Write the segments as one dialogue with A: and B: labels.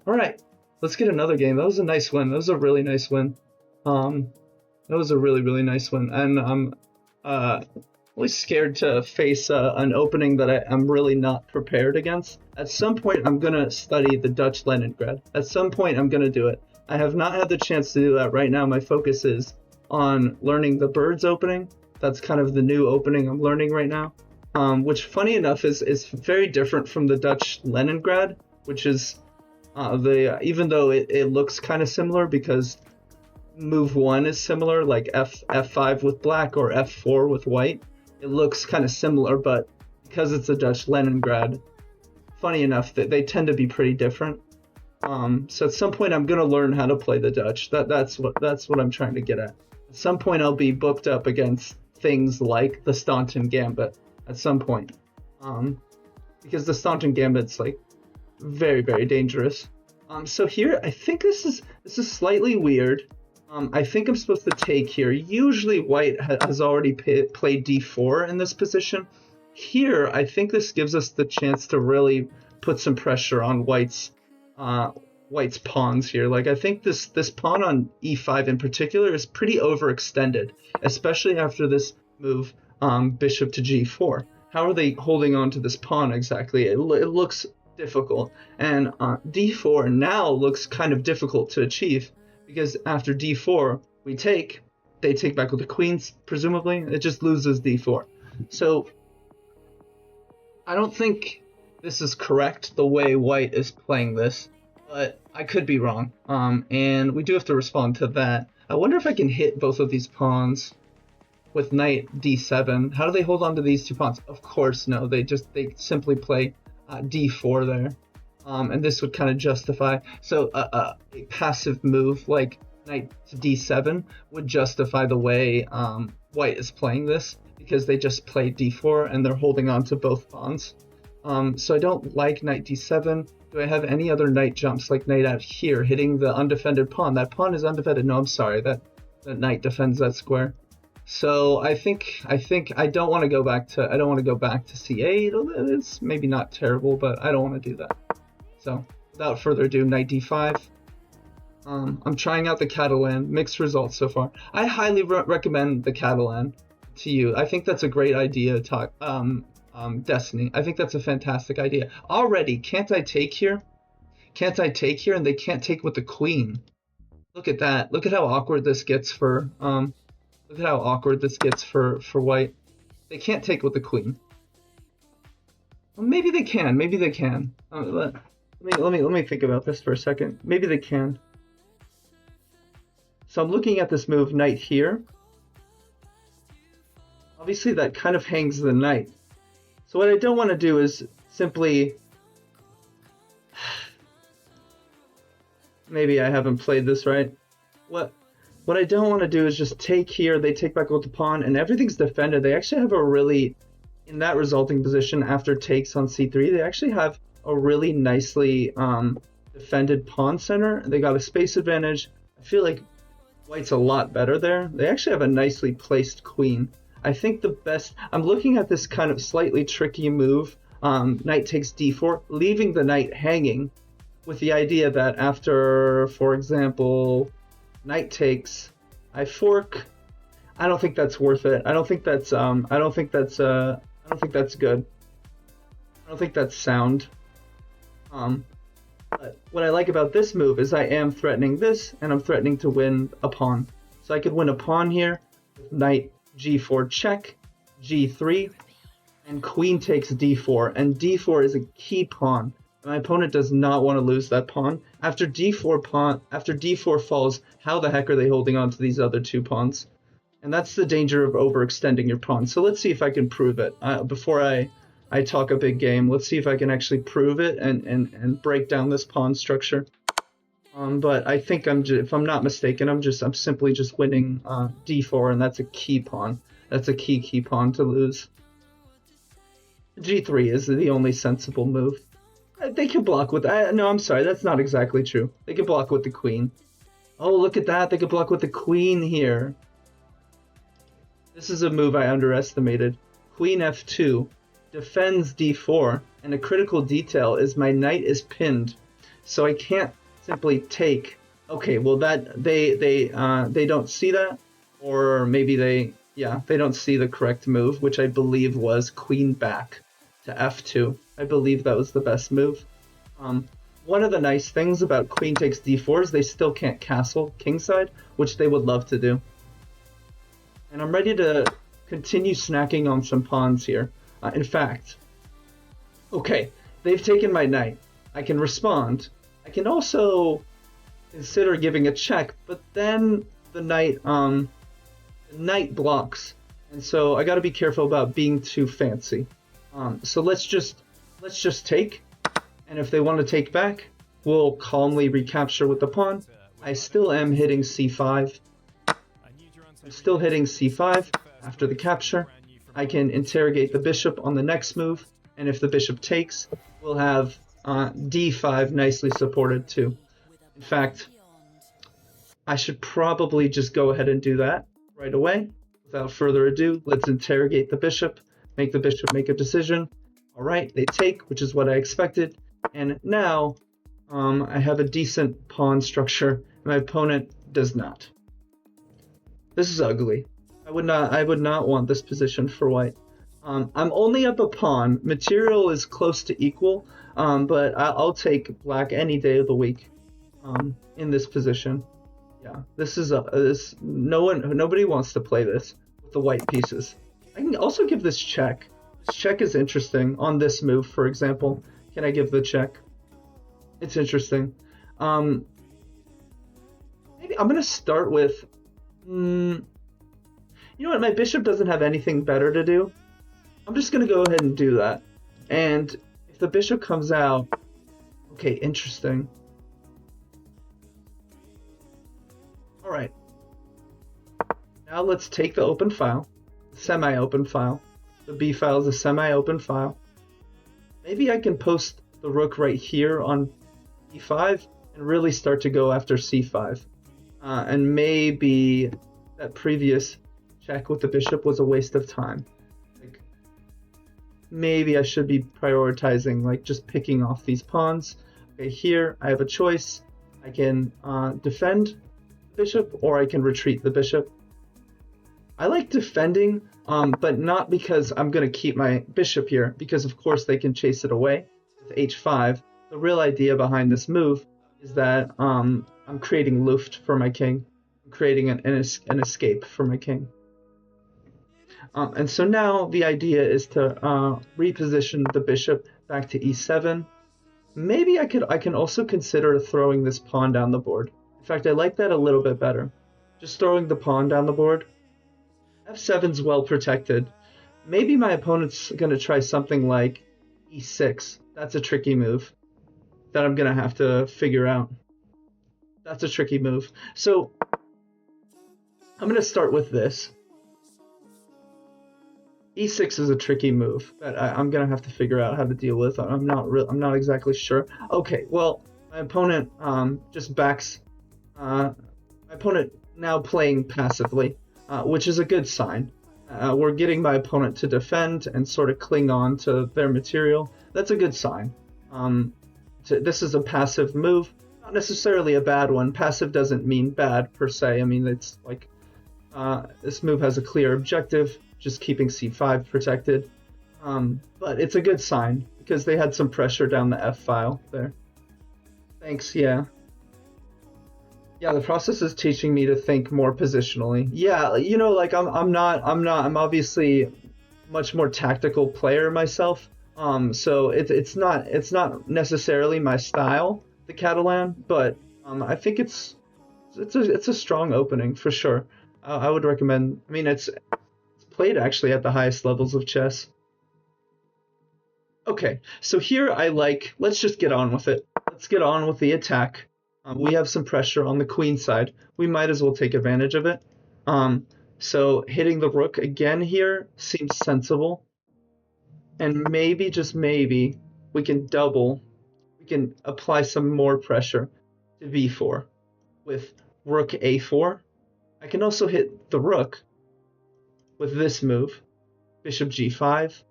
A: All right, let's get another game. That was a nice win. That was a really nice win. That was a really, really nice win. And I'm really scared to face an opening that I'm really not prepared against. At some point, I'm going to study the Dutch Leningrad. At some point, I'm going to do it. I have not had the chance to do that right now. My focus is on learning the Birds opening. That's kind of the new opening I'm learning right now, which, funny enough, is very different from the Dutch Leningrad, which is even though it looks kind of similar because move 1 is similar, like F5 with black or F4 with white. It looks kind of similar, but because it's a Dutch Leningrad, funny enough, that they tend to be pretty different. So at some point I'm gonna learn how to play the Dutch. That's what I'm trying to get at. At some point I'll be booked up against things like the Staunton Gambit. At some point, because the Staunton Gambit's like very, very dangerous. So here I think this is slightly weird. I think I'm supposed to take here. Usually white has already played d4 in this position. Here, I think this gives us the chance to really put some pressure on white's pawns here. Like, I think this pawn on e5 in particular is pretty overextended, especially after this move, bishop to g4. How are they holding on to this pawn exactly? It looks difficult, and d4 now looks kind of difficult to achieve. Because after d4, they take back with the queens, presumably. It just loses d4. So I don't think this is correct, the way white is playing this, but I could be wrong. And we do have to respond to that. I wonder if I can hit both of these pawns with knight d7. How do they hold on to these two pawns? Of course, no. They simply play d4 there. And this would kind of justify, so a passive move like knight to d7 would justify the way white is playing this, because they just play d4 and they're holding on to both pawns. So I don't like knight d7. Do I have any other knight jumps like knight out here hitting the undefended pawn? That pawn is undefended. No, I'm sorry, that knight defends that square. So I think I don't want to go back to c8. It's maybe not terrible, but I don't want to do that. So, without further ado, knight d5. I'm trying out the Catalan. Mixed results so far. I highly recommend the Catalan to you. I think that's a great idea, Destiny. I think that's a fantastic idea. Already, can't I take here? Can't I take here? And they can't take with the queen. Look at that. Look at how awkward this gets for white. They can't take with the queen. Well, maybe they can. Maybe they can. Let me think about this for a second. Maybe they can. So I'm looking at this move, knight here. Obviously that kind of hangs the knight. So what I don't want to do is simply... Maybe I haven't played this right. What I don't want to do is just take here, they take back with the pawn, and everything's defended. They actually have a really, in that resulting position after takes on c3, they actually have a really nicely defended pawn center. They got a space advantage. I feel like white's a lot better there. They actually have a nicely placed queen. I think the best... I'm looking at this kind of slightly tricky move. Knight takes d4, leaving the knight hanging, with the idea that after, for example, knight takes, I fork. I don't think that's worth it. I don't think that's good. I don't think that's sound. But what I like about this move is I am threatening this, and I'm threatening to win a pawn. So I could win a pawn here with knight g4 check, g3, and queen takes d4. And d4 is a key pawn. My opponent does not want to lose that pawn. After d4 falls, how the heck are they holding on to these other two pawns? And that's the danger of overextending your pawn. So let's see if I can prove it. Before I talk a big game, let's see if I can actually prove it and break down this pawn structure. But I think if I'm not mistaken, I'm simply just winning d4, and that's a key pawn. That's a key pawn to lose. g3 is the only sensible move. They can block with... no, I'm sorry, that's not exactly true. They can block with the queen. Oh, look at that, they can block with the queen here. This is a move I underestimated. Queen f2 defends d4, and a critical detail is my knight is pinned. so I can't simply take. Okay, well that they don't see that, or maybe they don't see the correct move, which I believe was queen back to f2. I believe that was the best move. One of the nice things about queen takes d4 is they still can't castle kingside, which they would love to do. And I'm ready to continue snacking on some pawns here. In fact, okay, they've taken my knight. I can respond. I can also consider giving a check, but then the knight blocks, and so I got to be careful about being too fancy. So let's just take, and if they want to take back, we'll calmly recapture with the pawn. I still am hitting c5. I'm still hitting c5 after the capture. I can interrogate the bishop on the next move, and if the bishop takes, we'll have d5 nicely supported too. In fact, I should probably just go ahead and do that right away. Without further ado, let's interrogate the bishop, make the bishop make a decision. All right, they take, which is what I expected. And now I have a decent pawn structure. My opponent does not. This is ugly. I would not want this position for white. I'm only up a pawn. Material is close to equal, but I'll take black any day of the week in this position. Yeah, nobody wants to play this with the white pieces. I can also give this check. This check is interesting on this move, for example. Can I give the check? It's interesting. Maybe I'm gonna start with. You know what? My bishop doesn't have anything better to do. I'm just gonna go ahead and do that. And if the bishop comes out, okay, interesting. All right. Now let's take the open file, semi-open file. The B file is a semi-open file. Maybe I can post the rook right here on e5 and really start to go after c5. And maybe that previous check with the bishop was a waste of time. Like, maybe I should be prioritizing like just picking off these pawns. Okay, here I have a choice. I can defend the bishop or I can retreat the bishop. I like defending, but not because I'm going to keep my bishop here, because of course they can chase it away with h5. The real idea behind this move is that I'm creating Luft for my king. I'm creating an escape for my king. And so now the idea is to reposition the bishop back to e7. Maybe I can also consider throwing this pawn down the board. In fact, I like that a little bit better. Just throwing the pawn down the board. f7's well protected. Maybe my opponent's going to try something like e6. That's a tricky move that I'm going to have to figure out. That's a tricky move. So I'm going to start with this. e6 is a tricky move that I'm going to have to figure out how to deal with. I'm not exactly sure. Okay, well, my opponent just backs. My opponent now playing passively, which is a good sign. We're getting my opponent to defend and sort of cling on to their material. That's a good sign. This is a passive move, not necessarily a bad one. Passive doesn't mean bad per se. I mean, it's like this move has a clear objective, just keeping c5 protected. But it's a good sign because they had some pressure down the f file there. Thanks, yeah. Yeah, the process is teaching me to think more positionally. Yeah, you know, like I'm obviously much more tactical player myself. So it's not necessarily my style, the Catalan, but I think it's a strong opening for sure. I would recommend. I mean, it's played actually at the highest levels of chess. Okay, so here let's just get on with it. Let's get on with the attack. We have some pressure on the queen side. We might as well take advantage of it. So hitting the rook again here seems sensible. And maybe, just maybe, we can apply some more pressure to b4 with rook a4. I can also hit the rook with this move, bishop g5.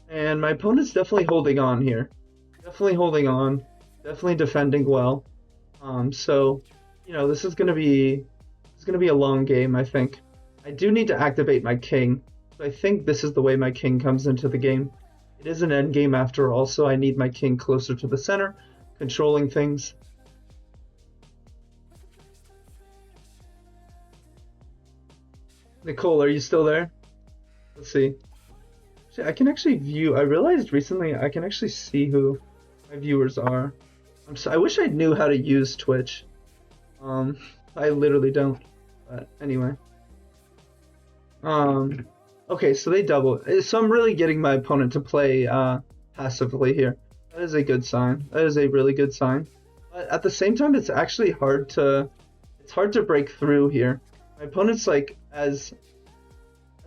A: And my opponent's definitely holding on here. definitely holding on, definitely defending well. So, this is gonna be a long game, I think. I do need to activate my king, so I think this is the way my king comes into the game. It is an end game after all, so I need my king closer to the center, controlling things. Nicole, are you still there? Let's see. I can actually view. I realized recently I can actually see who my viewers are. I wish I knew how to use Twitch. I literally don't. But anyway. Okay, so they double. So I'm really getting my opponent to play passively here. That is a good sign. That is a really good sign. But at the same time, it's actually hard to break through here. My opponent's like as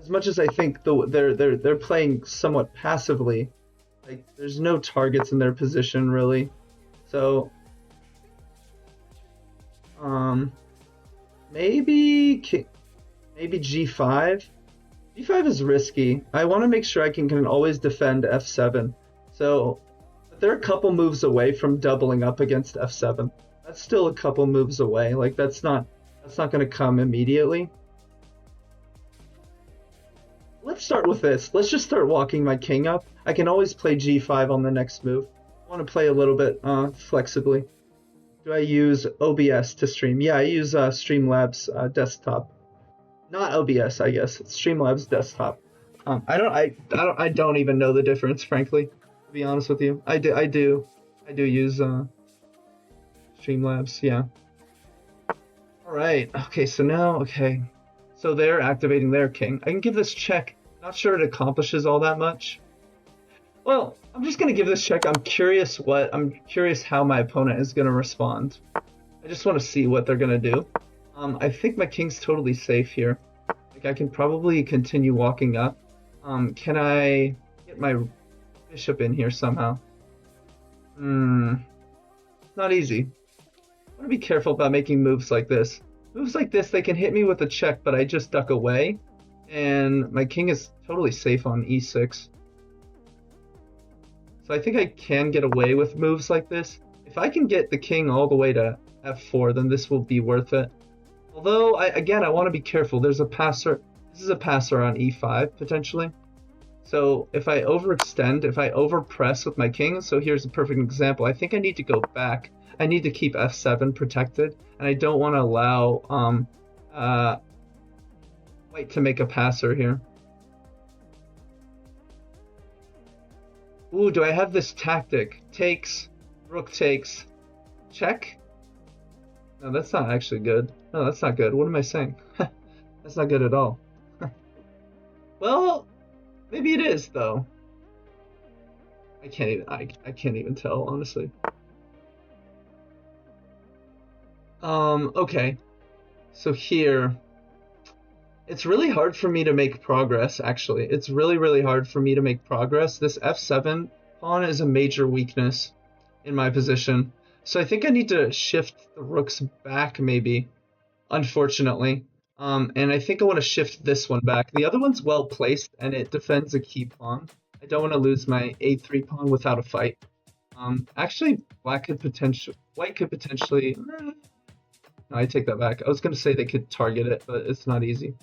A: much as I think they're playing somewhat passively. Like there's no targets in their position really. So maybe G5. G5 is risky. I want to make sure I can always defend F7. So but they're a couple moves away from doubling up against F7. That's still a couple moves away. Like that's not going to come immediately. Let's start with this. Let's just start walking my king up. I can always play G5 on the next move. I want to play a little bit flexibly. Do I use OBS to stream? Yeah, I use Streamlabs desktop. Not OBS, I guess. It's Streamlabs desktop. I don't even know the difference, frankly. To be honest with you, I do use Streamlabs. Yeah. All right. Okay. So now, okay. So they're activating their king. I can give this check. Not sure it accomplishes all that much. Well, I'm just gonna give this check. I'm curious how my opponent is gonna respond. I just want to see what they're gonna do. I think my king's totally safe here. Like I can probably continue walking up. Can I get my bishop in here somehow? Not easy. I want to be careful about making moves like this. Moves like this, they can hit me with a check, but I just duck away, and my king is totally safe on e6. So I think I can get away with moves like this. If I can get the king all the way to f4, then this will be worth it. Although, I want to be careful. There's a passer. This is a passer on e5, potentially. So if I overextend, if I overpress with my king, so here's a perfect example. I think I need to go back. I need to keep f7 protected, and I don't want to allow white to make a passer here. Ooh, do I have this tactic? Takes, rook takes, check? No, that's not actually good. No, that's not good. What am I saying? That's not good at all. Well, maybe it is though. I can't even tell, honestly. Okay. So here, it's really hard for me to make progress, actually. It's really, really hard for me to make progress. This f7 pawn is a major weakness in my position. So I think I need to shift the rooks back, maybe, unfortunately. And I think I want to shift this one back. The other one's well placed, and it defends a key pawn. I don't want to lose my a3 pawn without a fight. Actually, white could potentially... No, I take that back. I was going to say they could target it, but it's not easy.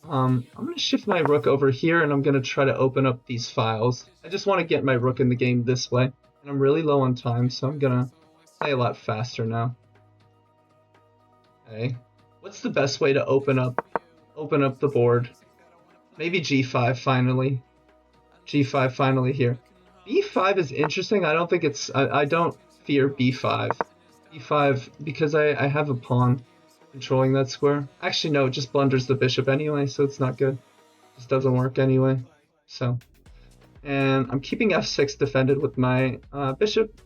A: I'm going to shift my rook over here, and I'm going to try to open up these files. I just want to get my rook in the game this way. And I'm really low on time, so I'm going to play a lot faster now. Okay. What's the best way to open up the board? Maybe g5 finally. g5 finally here. b5 is interesting. I don't think it's... I don't fear b5. e5 because I have a pawn controlling that square. Actually, no, it just blunders the bishop anyway, so it's not good. It just doesn't work anyway. So, and I'm keeping f6 defended with my bishop,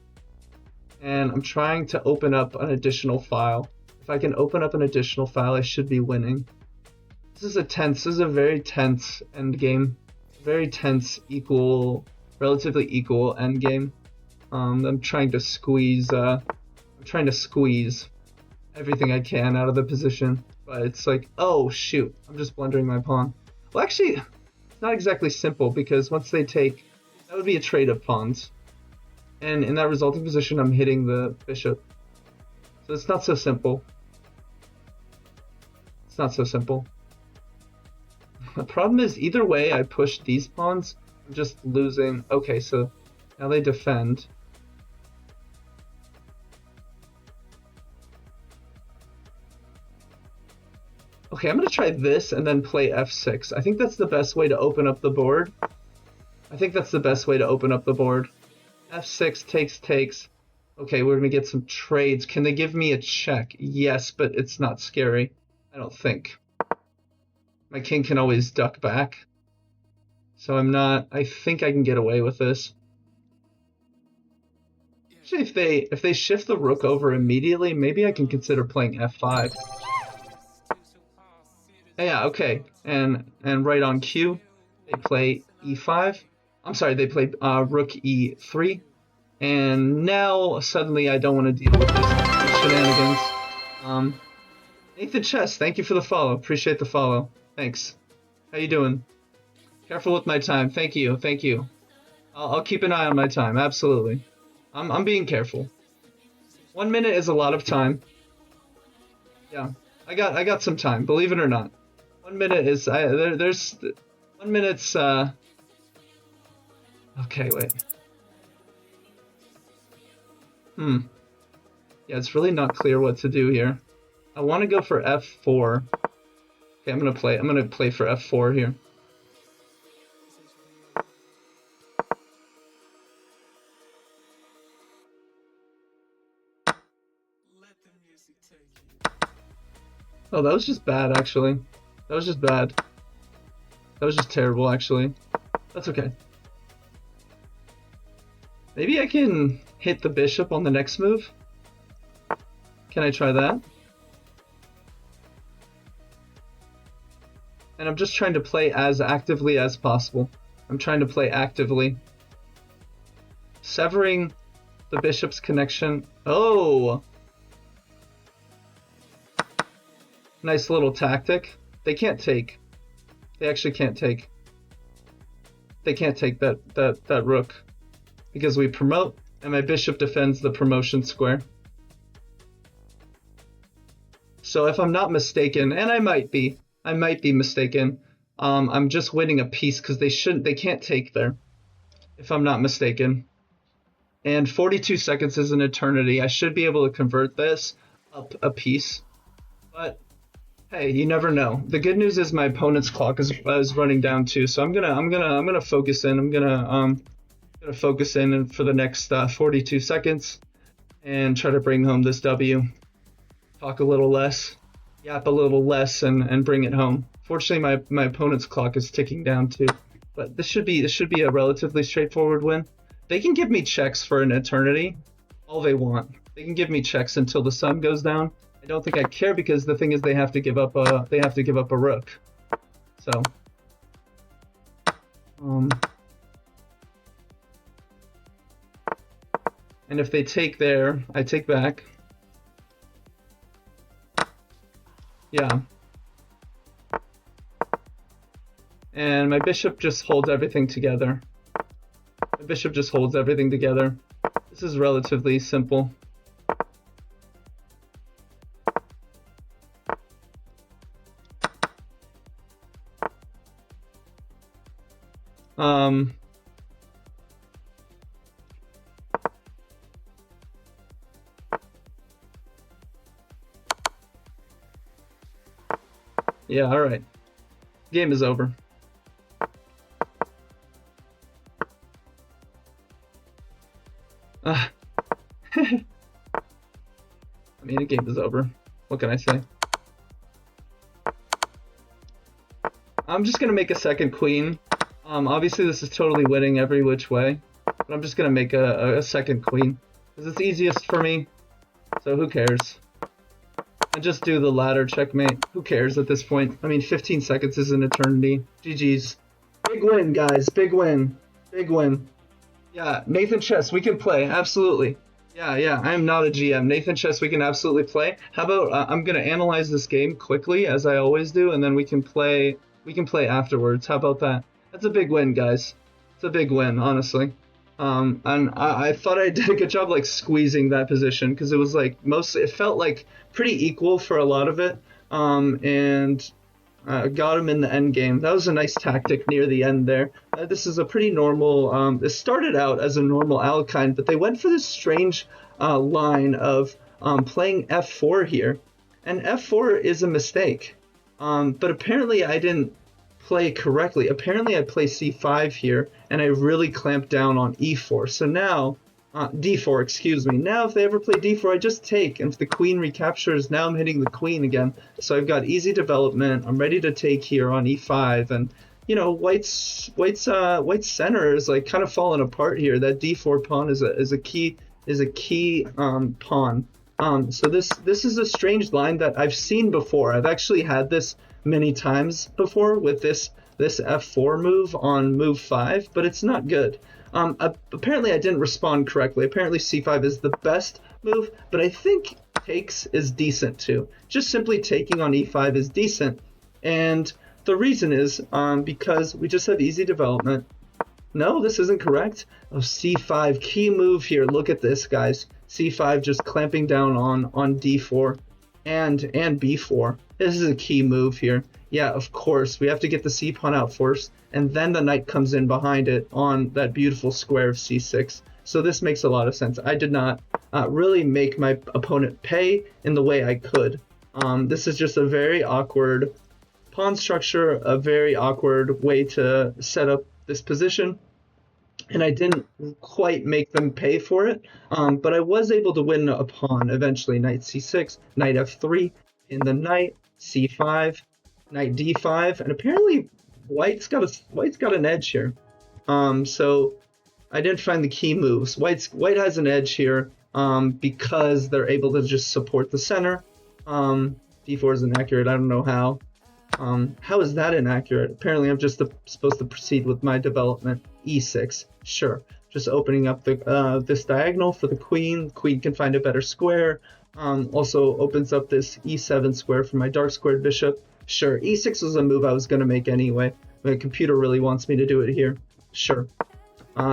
A: and I'm trying to open up an additional file. If I can open up an additional file, I should be winning. This is a very tense endgame. Very tense, relatively equal endgame. I'm trying to squeeze everything I can out of the position, but it's like, oh shoot, I'm just blundering my pawn. Well, actually, it's not exactly simple, because once they take, that would be a trade of pawns. and in that resulting position I'm hitting the bishop. So it's not so simple. It's not so simple. The problem is, either way I push these pawns, I'm just losing. Okay, so now they defend. Okay, I'm gonna try this and then play f6. I think that's the best way to open up the board. I think that's the best way to open up the board. f6 takes. Okay, we're gonna get some trades. Can they give me a check? Yes, but it's not scary. I don't think. My king can always duck back. So I think I can get away with this. Actually, if they shift the rook over immediately, maybe I can consider playing f5. Yeah, okay. And right on cue, they play e5. I'm sorry, they play rook e3. And now suddenly I don't want to deal with this shenanigans. Nathan Chess, thank you for the follow. Appreciate the follow. Thanks. How you doing? Careful with my time. Thank you. Thank you. I'll keep an eye on my time. Absolutely. I'm being careful. 1 minute is a lot of time. Yeah, I got some time. Believe it or not. 1 minute is there's 1 minute's. Okay, wait. Yeah, it's really not clear what to do here. I want to go for f4. Okay, I'm gonna play for f4 here. Oh, that was just bad, actually. That was just bad. That was just terrible, actually. That's okay. Maybe I can hit the bishop on the next move. Can I try that? And I'm just trying to play as actively as possible. I'm trying to play actively. Severing the bishop's connection. Oh! Nice little tactic. They can't take. They actually can't take. They can't take that rook. Because we promote, and my bishop defends the promotion square. So if I'm not mistaken, and I might be mistaken, I'm just winning a piece because they can't take there. If I'm not mistaken. And 42 seconds is an eternity. I should be able to convert this up a piece. But hey, you never know. The good news is my opponent's clock is running down too, so I'm gonna focus in. I'm gonna focus in for the next 42 seconds and try to bring home this W. Talk a little less, yap a little less, and bring it home. Fortunately, my opponent's clock is ticking down too, but this should be a relatively straightforward win. They can give me checks for an eternity, all they want. They can give me checks until the sun goes down. I don't think I care because the thing is they have to give up a rook. So and if they take there, I take back. Yeah. And my bishop just holds everything together. The bishop just holds everything together. This is relatively simple. Yeah, all right. Game is over. I mean, the game is over. What can I say? I'm just gonna make a second queen. Obviously this is totally winning every which way, but I'm just gonna make a second queen because it's easiest for me. So who cares? And just do the ladder checkmate. Who cares at this point? I mean, 15 seconds is an eternity. GG's. Big win, guys. Big win. Big win. Yeah, Nathan Chess, we can play. Absolutely. Yeah, I am not a GM. Nathan Chess, we can absolutely play. How about I'm going to analyze this game quickly, as I always do, and then we can play afterwards. How about that? That's a big win, guys. It's a big win, honestly. And I thought I did a good job like squeezing that position because it was like it felt like pretty equal for a lot of it. And got him in the end game. That was a nice tactic near the end there. This is a pretty normal. This started out as a normal Alekhine, but they went for this strange line of playing f4 here, and f4 is a mistake. But apparently I didn't play correctly. Apparently I play c5 here, and I really clamped down on e4. So now, d4, excuse me. Now if they ever play d4, I just take, and if the queen recaptures, now I'm hitting the queen again. So I've got easy development. I'm ready to take here on e5, and you know, white's center is like kind of falling apart here. That d4 pawn is a key pawn. So this is a strange line that I've seen before. I've actually had this many times before with this f4 move on move 5, but it's not good. Apparently I didn't respond correctly. Apparently c5 is the best move, but I think takes is decent too. Just simply taking on e5 is decent, and the reason is because we just have easy development. No, this isn't correct. Oh, c5, key move here. Look at this, guys. c5 just clamping down on d4 and b4. This is a key move here. Yeah, of course. We have to get the c pawn out first, and then the knight comes in behind it on that beautiful square of c6. So this makes a lot of sense. I did not really make my opponent pay in the way I could. This is just a very awkward pawn structure, a very awkward way to set up this position, and I didn't quite make them pay for it, but I was able to win a pawn eventually. Knight c6, knight f3, in the knight, c5, knight d5, and apparently white's got an edge here. So I didn't find the key moves. White has an edge here because they're able to just support the center. d4 is inaccurate. I don't know how. How is that inaccurate? Apparently I'm just supposed to proceed with my development. e6, sure. Just opening up this diagonal for the queen. Queen can find a better square. Also opens up this e7 square for my dark squared bishop. Sure, e6 was a move I was going to make anyway. My computer really wants me to do it here. Sure.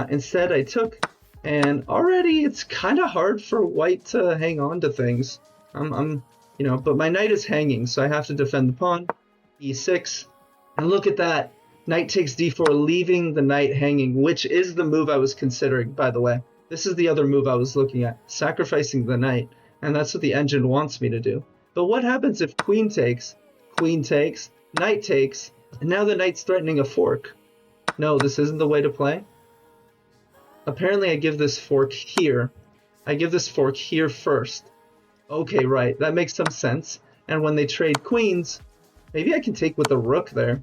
A: Instead I took, and already it's kind of hard for white to hang on to things. But my knight is hanging, so I have to defend the pawn. e6, and look at that. Knight takes d4, leaving the knight hanging, which is the move I was considering, by the way. This is the other move I was looking at, sacrificing the knight, and that's what the engine wants me to do. But what happens if queen takes, knight takes, and now the knight's threatening a fork? No, this isn't the way to play. Apparently I give this fork here. I give this fork here first. Okay, right, that makes some sense. And when they trade queens, maybe I can take with the rook there.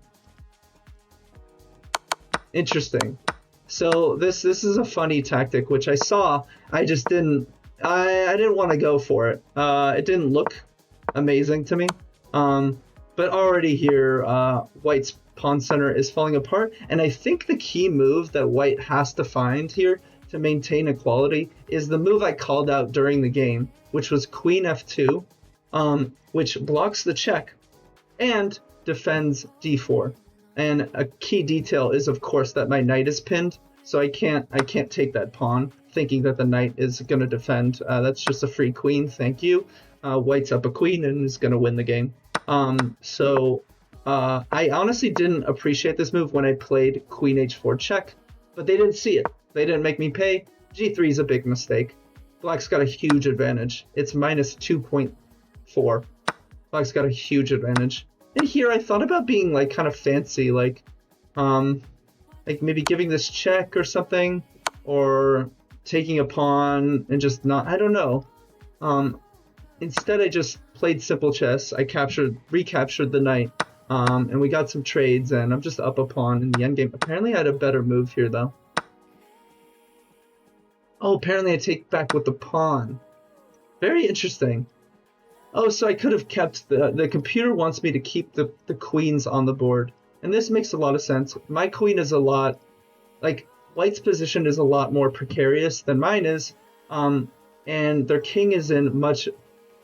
A: Interesting. So this is a funny tactic, which I saw. I just didn't. I didn't want to go for it. It didn't look amazing to me. But already here, white's pawn center is falling apart, and I think the key move that white has to find here to maintain equality is the move I called out during the game, which was queen f2, which blocks the check and defends d4. And a key detail is, of course, that my knight is pinned, so I can't take that pawn thinking that the knight is going to defend. That's just a free queen, thank you. White's up a queen and is going to win the game. I honestly didn't appreciate this move when I played queen h4 check, but they didn't see it. They didn't make me pay. g3 is a big mistake. Black's got a huge advantage. It's minus 2.4. Black's got a huge advantage. And here I thought about being like kind of fancy, like maybe giving this check or something, or taking a pawn and just not, I don't know. Instead I just played simple chess. I recaptured the knight, and we got some trades, and I'm just up a pawn in the endgame. Apparently I had a better move here though. Oh, apparently I take back with the pawn. Very interesting. Oh, so I could have kept the computer wants me to keep the queens on the board. And this makes a lot of sense. My queen is a lot, like, white's position is a lot more precarious than mine is. And their king is in much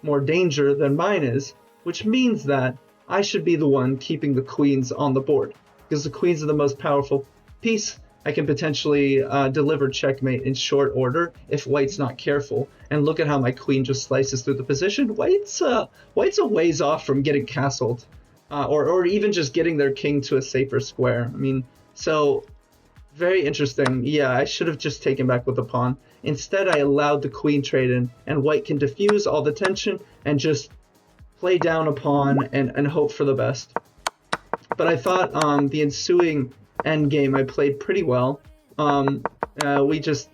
A: more danger than mine is, which means that I should be the one keeping the queens on the board, because the queens are the most powerful piece, I can potentially deliver checkmate in short order if white's not careful. And look at how my queen just slices through the position. White's a ways off from getting castled, or even just getting their king to a safer square. I mean, so very interesting. Yeah, I should have just taken back with the pawn. Instead, I allowed the queen trade in, and white can diffuse all the tension and just play down a pawn and hope for the best. But I thought the ensuing endgame I played pretty well. We just,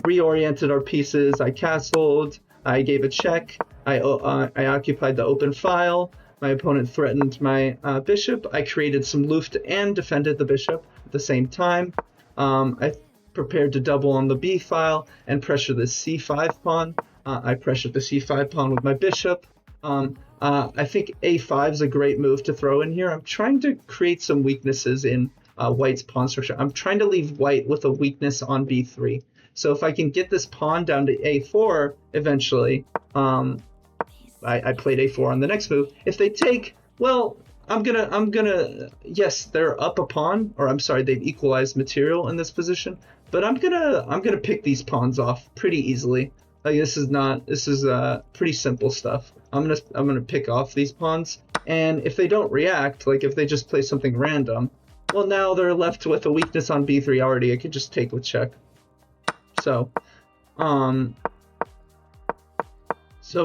A: reoriented our pieces. I castled. I gave a check. I occupied the open file. My opponent threatened my bishop. I created some luft and defended the bishop at the same time. I prepared to double on the b file and pressure the c5 pawn. I pressured the c5 pawn with my bishop. I think a5 is a great move to throw in here. I'm trying to create some weaknesses in white's pawn structure. I'm trying to leave white with a weakness on b3. So if I can get this pawn down to a4 eventually, I played a4 on the next move. If they take, well, I'm gonna, yes, they're up a pawn, or I'm sorry, they've equalized material in this position, but I'm gonna pick these pawns off pretty easily. Like this is pretty simple stuff. I'm gonna pick off these pawns, and if they don't react, like if they just play something random, well, now they're left with a weakness on b3 already. I could just take with check. So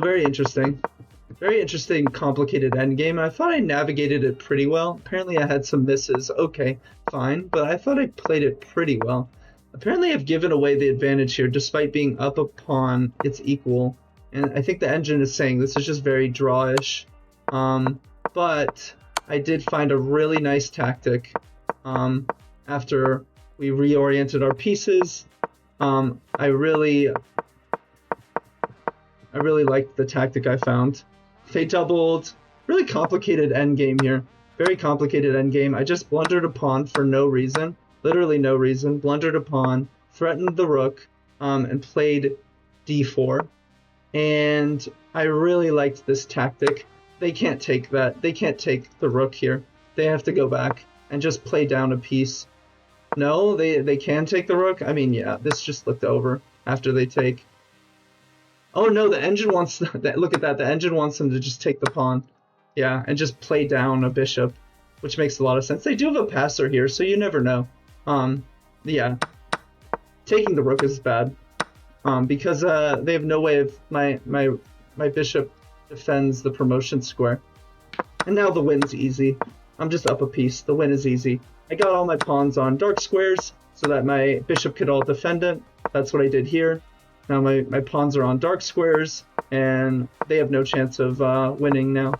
A: very interesting. Very interesting, complicated endgame. I thought I navigated it pretty well. Apparently I had some misses. Okay, fine, but I thought I played it pretty well. Apparently I've given away the advantage here, despite being up a pawn, it's equal. And I think the engine is saying this is just very drawish. But I did find a really nice tactic after we reoriented our pieces. I really liked the tactic I found. They doubled. Really complicated endgame here. Very complicated endgame. I just blundered a pawn for no reason. Literally no reason. Blundered a pawn, threatened the rook, and played d4. And I really liked this tactic. They can't take that. They can't take the rook here. They have to go back and just play down a piece. No, they can take the rook? I mean, yeah, this just looked over after they take. Oh no, the engine wants that. Look at that. The engine wants them to just take the pawn. Yeah, and just play down a bishop, which makes a lot of sense. They do have a passer here, so you never know. Yeah, taking the rook is bad. Because they have no way of my bishop defends the promotion square. And now the win's easy. I'm just up a piece. The win is easy. I got all my pawns on dark squares so that my bishop could all defend it. That's what I did here. Now my pawns are on dark squares, and they have no chance of winning now.